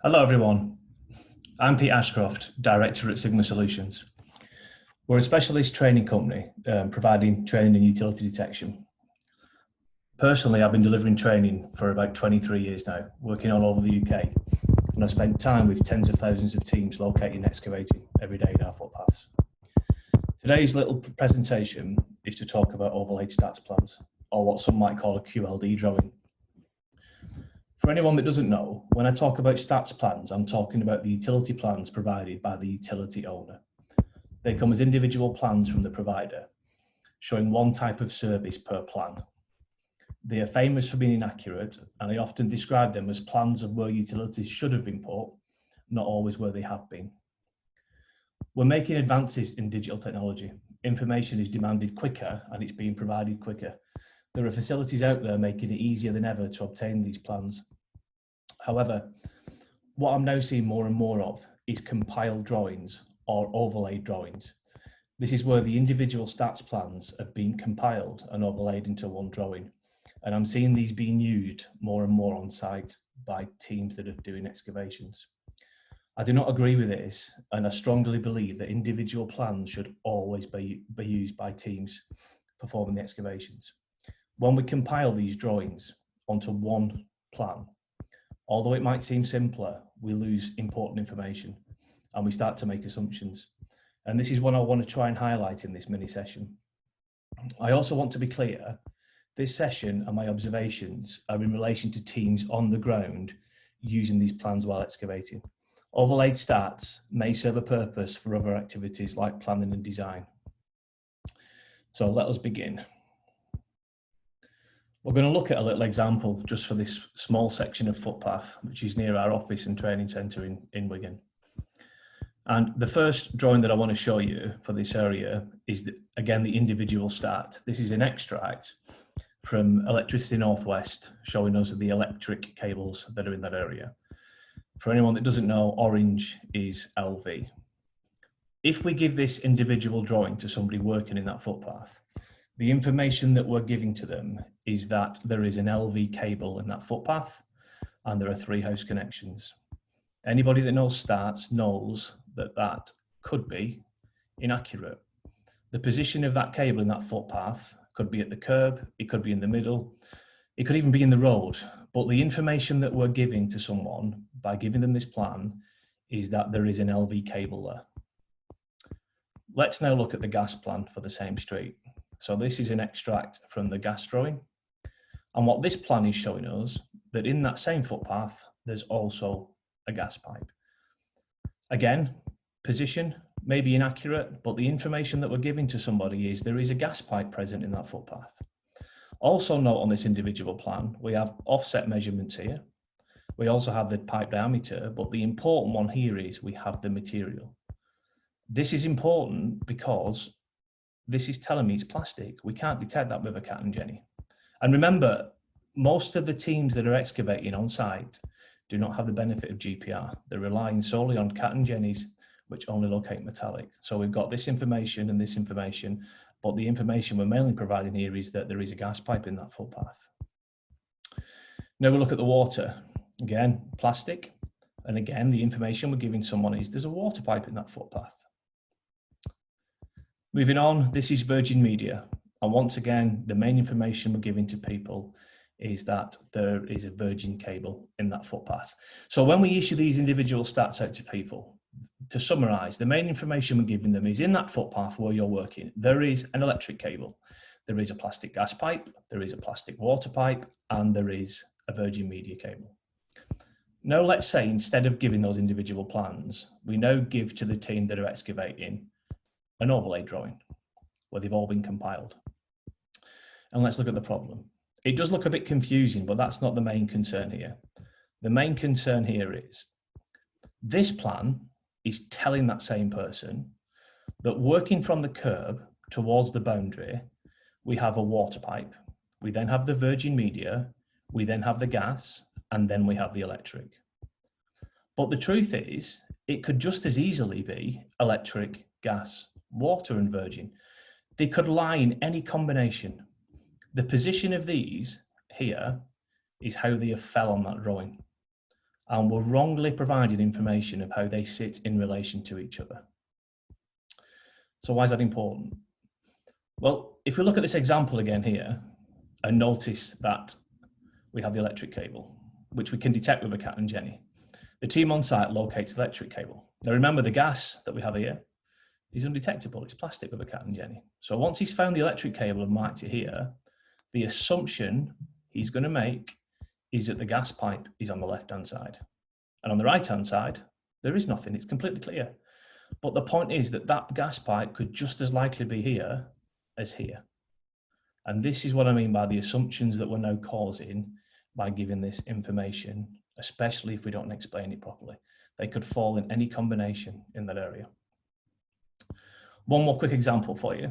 Hello everyone, I'm Pete Ashcroft, Director at Sygma Solutions. We're a specialist training company providing training in utility detection. Personally, I've been delivering training for about 23 years now, working all over the UK, and I've spent time with tens of thousands of teams locating and excavating every day in our footpaths. Today's little presentation is to talk about overlaid stats plans, or what some might call a QLD drawing. For anyone that doesn't know, when I talk about stats plans, I'm talking about the utility plans provided by the utility owner. They come as individual plans from the provider, showing one type of service per plan. They are famous for being inaccurate, and I often describe them as plans of where utilities should have been put, not always where they have been. We're making advances in digital technology. Information is demanded quicker and it's being provided quicker. There are facilities out there making it easier than ever to obtain these plans. However, what I'm now seeing more and more of is compiled drawings or overlaid drawings. This is where the individual stats plans have been compiled and overlaid into one drawing. And I'm seeing these being used more and more on site by teams that are doing excavations. I do not agree with this, and I strongly believe that individual plans should always be used by teams performing the excavations. When we compile these drawings onto one plan, although it might seem simpler, we lose important information and we start to make assumptions. And this is what I want to try and highlight in this mini session. I also want to be clear, this session and my observations are in relation to teams on the ground using these plans while excavating. Overlaid stats may serve a purpose for other activities like planning and design. So let us begin. We're going to look at a little example just for this small section of footpath, which is near our office and training centre in Wigan. And the first drawing that I want to show you for this area is, again, the individual stat. This is an extract from Electricity Northwest, showing us the electric cables that are in that area. For anyone that doesn't know, orange is LV. If we give this individual drawing to somebody working in that footpath, the information that we're giving to them is that there is an LV cable in that footpath and there are 3 house connections. Anybody that knows stats knows that that could be inaccurate. The position of that cable in that footpath could be at the curb, it could be in the middle, it could even be in the road. But the information that we're giving to someone by giving them this plan is that there is an LV cable there. Let's now look at the gas plan for the same street. So this is an extract from the gas drawing. And what this plan is showing us, that in that same footpath, there's also a gas pipe. Again, position may be inaccurate, but the information that we're giving to somebody is there is a gas pipe present in that footpath. Also note on this individual plan, we have offset measurements here. We also have the pipe diameter, but the important one here is we have the material. This is important because this is telling me it's plastic. We can't detect that with a CAT and Genny. And remember, most of the teams that are excavating on site do not have the benefit of GPR. They're relying solely on CAT and Gennys, which only locate metallic. So we've got this information and this information, but the information we're mainly providing here is that there is a gas pipe in that footpath. Now we look at the water. Again, plastic. And again, the information we're giving someone is there's a water pipe in that footpath. Moving on, this is virgin media. And once again, the main information we're giving to people is that there is a virgin cable in that footpath. So when we issue these individual stats out to people, to summarize, the main information we're giving them is in that footpath where you're working, there is an electric cable, there is a plastic gas pipe, there is a plastic water pipe, and there is a virgin media cable. Now let's say instead of giving those individual plans, we now give to the team that are excavating an overlay drawing where they've all been compiled. And let's look at the problem. It does look a bit confusing, but that's not the main concern here. The main concern here is this plan is telling that same person that working from the curb towards the boundary, we have a water pipe. We then have the virgin media, we then have the gas, and then we have the electric. But the truth is, it could just as easily be electric, gas, water, and virgin. They could lie in any combination. The position of these here is how they have fell on that drawing. and we're wrongly providing information of how they sit in relation to each other. So why is that important? Well, if we look at this example again here and notice that we have the electric cable, which we can detect with a CAT and Genny. The team on site locates the electric cable. Now remember, the gas that we have here is undetectable, it's plastic with a CAT and Genny. So once he's found the electric cable and marked it here, the assumption he's going to make is that the gas pipe is on the left-hand side. And on the right-hand side, there is nothing, it's completely clear. But the point is that that gas pipe could just as likely be here as here. And this is what I mean by the assumptions that we're now causing by giving this information, especially if we don't explain it properly. They could fall in any combination in that area. One more quick example for you.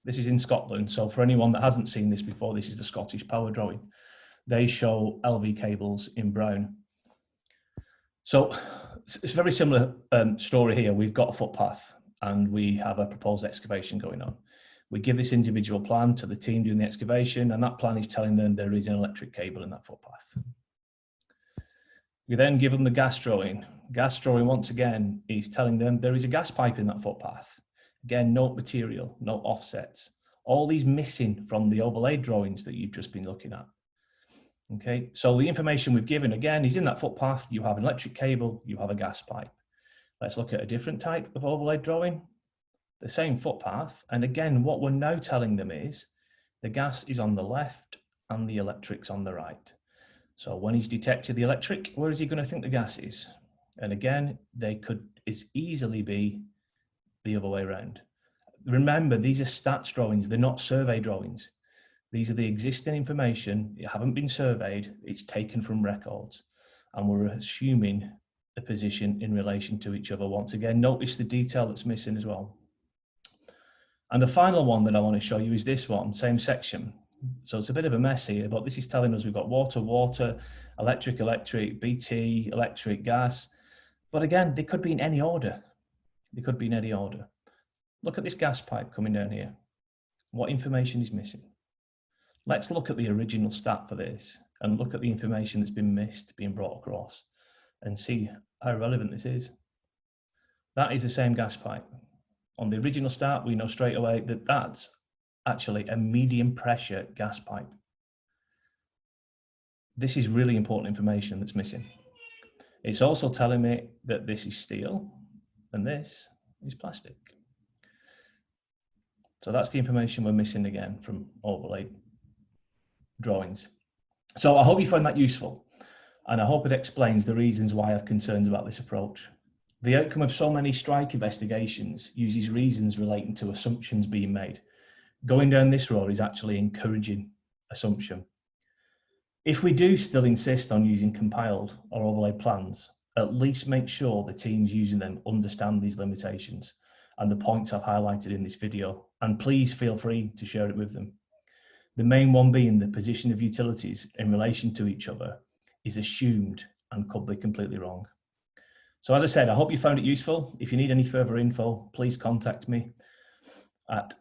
This is in Scotland. So for anyone that hasn't seen this before, this is the Scottish power drawing. They show LV cables in brown. So it's a very similar story here. We've got a footpath and we have a proposed excavation going on. We give this individual plan to the team doing the excavation, and that plan is telling them there is an electric cable in that footpath. We then give them the gas drawing. Gas drawing, once again, is telling them there is a gas pipe in that footpath. Again, no material, no offsets. All these missing from the overlaid drawings that you've just been looking at. Okay, so the information we've given, again, is in that footpath. You have an electric cable, you have a gas pipe. Let's look at a different type of overlaid drawing. The same footpath, and again, what we're now telling them is the gas is on the left and the electric's on the right. So when he's detected the electric, where is he going to think the gas is? And again, they could easily be the other way around. Remember, these are stats drawings, they're not survey drawings. These are the existing information, it haven't been surveyed, it's taken from records, and we're assuming the position in relation to each other. Once again, notice the detail that's missing as well. And the final one that I want to show you is this one, same section. So it's a bit of a mess here, but this is telling us we've got water, water, electric, electric, BT, electric, gas. But again, they could be in any order. They could be in any order. Look at this gas pipe coming down here. What information is missing? Let's look at the original stat for this and look at the information that's been missed, being brought across, and see how relevant this is. That is the same gas pipe. On the original stat, we know straight away that that's actually a medium pressure gas pipe. This is really important information that's missing. It's also telling me that this is steel and this is plastic. So that's the information we're missing again from overlaid drawings. So I hope you find that useful, and I hope it explains the reasons why I have concerns about this approach. The outcome of so many strike investigations uses reasons relating to assumptions being made. Going down this road is actually encouraging assumption. If we do still insist on using compiled or overlaid plans, at least make sure the teams using them understand these limitations and the points I've highlighted in this video, and please feel free to share it with them. The main one being the position of utilities in relation to each other is assumed and could be completely wrong. So as I said, I hope you found it useful. If you need any further info, please contact me at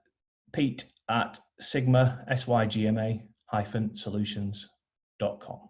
pete@sygma-solutions.com.